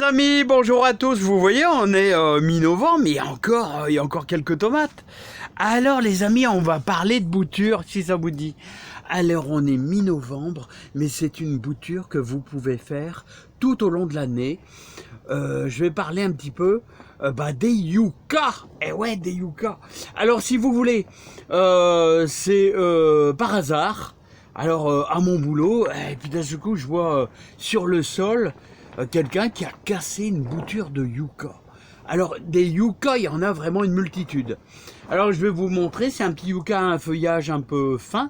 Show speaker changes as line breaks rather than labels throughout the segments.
les amis, bonjour à tous. Vous voyez, on est mi-novembre, mais il y a encore quelques tomates. Alors les amis, on va parler de bouture, si ça vous dit. Alors on est mi-novembre, mais c'est une bouture que vous pouvez faire tout au long de l'année. Je vais parler un petit peu des yucca. Eh ouais, des yucca. Alors si vous voulez, c'est par hasard. Alors à mon boulot, et puis d'un seul coup, je vois sur le sol quelqu'un qui a cassé une bouture de yucca. Alors des yucca, il y en a vraiment une multitude. Alors je vais vous montrer, c'est un petit yucca à un feuillage un peu fin,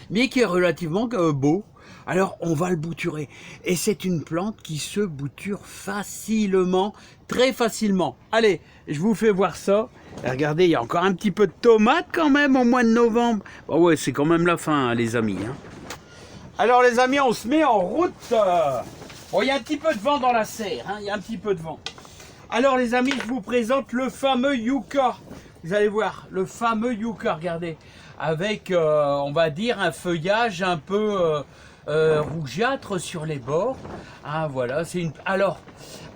mais qui est relativement beau. Alors on va le bouturer. Et c'est une plante qui se bouture facilement, très facilement. Allez, je vous fais voir ça. Et regardez, il y a encore un petit peu de tomates quand même au mois de novembre. Bah ouais, c'est quand même la fin, hein, les amis. Hein. Alors les amis, on se met en route. Bon, il y a un petit peu de vent dans la serre, hein, il y a un petit peu de vent. Alors les amis, je vous présente le fameux yucca. Vous allez voir, le fameux yucca, regardez. Avec, on va dire, un feuillage un peu rougeâtre sur les bords. Ah, voilà, c'est une... Alors,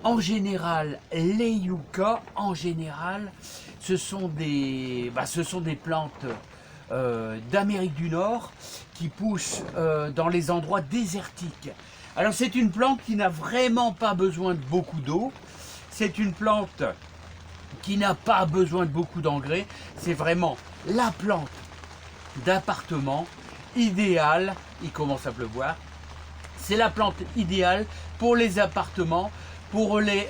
en général, les yucca, en général, ce sont des plantes d'Amérique du Nord qui poussent dans les endroits désertiques. Alors, c'est une plante qui n'a vraiment pas besoin de beaucoup d'eau. C'est une plante qui n'a pas besoin de beaucoup d'engrais. C'est vraiment la plante d'appartement idéal. Il commence à pleuvoir. C'est la plante idéale pour les appartements, pour les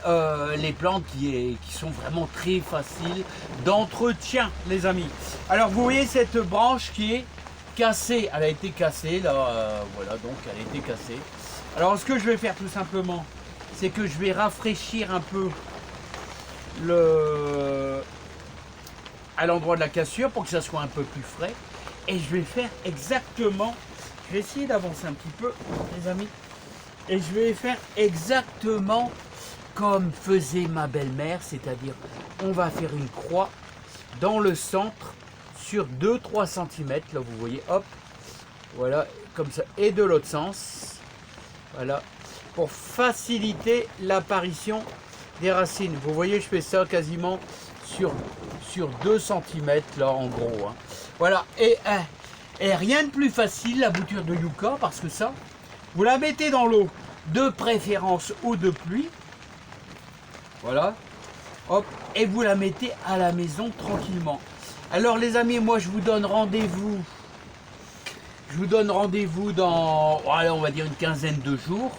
plantes qui sont vraiment très faciles d'entretien, les amis. Alors vous voyez cette branche qui est cassée, elle a été cassée là, voilà, donc elle a été cassée. Alors ce que je vais faire tout simplement, c'est que je vais rafraîchir un peu à l'endroit de la cassure pour que ça soit un peu plus frais. Et je vais faire exactement, je vais essayer d'avancer un petit peu, les amis, et je vais faire exactement comme faisait ma belle-mère, c'est-à-dire on va faire une croix dans le centre sur 2-3 cm, là vous voyez, hop, voilà, comme ça, et de l'autre sens, voilà, pour faciliter l'apparition des racines. Vous voyez, je fais ça quasiment sur 2 cm là en gros. Hein. Voilà, et rien de plus facile la bouture de yucca, parce que ça, vous la mettez dans l'eau, de préférence eau de pluie. Voilà, hop, et vous la mettez à la maison tranquillement. Alors les amis, moi je vous donne rendez-vous. Dans, allez, on va dire une quinzaine de jours.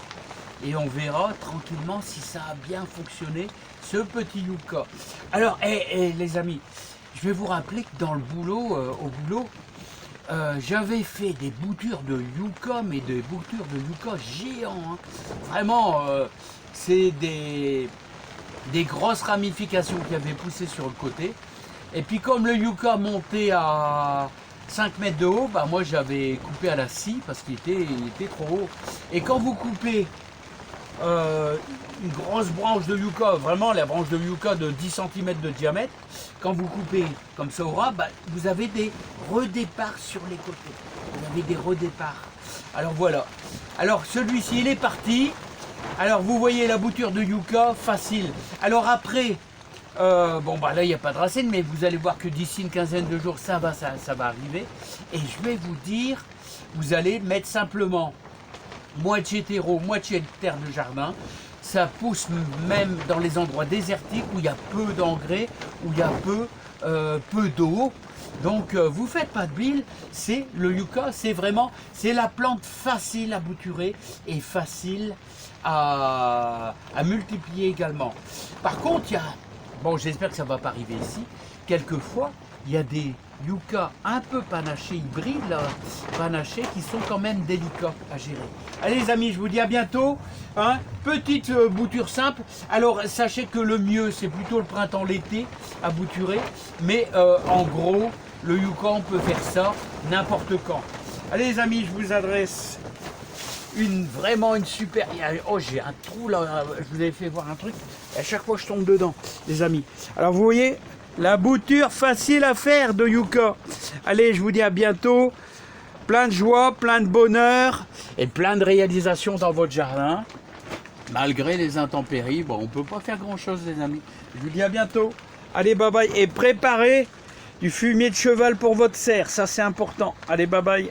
Et on verra tranquillement si ça a bien fonctionné, ce petit yucca. Alors, les amis, je vais vous rappeler que dans le boulot, j'avais fait des boutures de yucca, mais des boutures de yucca géants. Hein. Vraiment, c'est des grosses ramifications qui avaient poussé sur le côté. Et puis comme le yucca montait à 5 mètres de haut, bah moi j'avais coupé à la scie parce qu'il était trop haut. Et quand vous coupez une grosse branche de yucca, vraiment la branche de yucca de 10 cm de diamètre, quand vous coupez comme ça au ras, bah, vous avez des redéparts sur les côtés. Vous avez des redéparts. Alors voilà. Alors celui-ci, il est parti. Alors vous voyez la bouture de yucca, facile. Alors après, bon bah là il n'y a pas de racine, mais vous allez voir que d'ici une quinzaine de jours, ça va arriver. Et je vais vous dire, vous allez mettre simplement moitié terreau, moitié terre de jardin. Ça pousse même dans les endroits désertiques où il y a peu d'engrais, où il y a peu d'eau. Donc vous faites pas de bile, c'est le yucca, c'est la plante facile à bouturer et facile à multiplier également. Par contre, bon, j'espère que ça va pas arriver ici, quelquefois il y a des yucca un peu panachés, hybrides, là, panachés, qui sont quand même délicats à gérer. Allez les amis, je vous dis à bientôt. Hein, petite bouture simple. Alors sachez que le mieux, c'est plutôt le printemps-l'été à bouturer. Mais en gros, le yucca, on peut faire ça n'importe quand. Allez les amis, je vous adresse vraiment une super... Oh, j'ai un trou là, je vous avais fait voir un truc. Et à chaque fois, je tombe dedans, les amis. Alors vous voyez, la bouture facile à faire de yucca. Allez, je vous dis à bientôt. Plein de joie, plein de bonheur et plein de réalisations dans votre jardin. Malgré les intempéries, bon, on peut pas faire grand-chose, les amis. Je vous dis à bientôt. Allez, bye bye. Et préparez du fumier de cheval pour votre serre. Ça, c'est important. Allez, bye bye.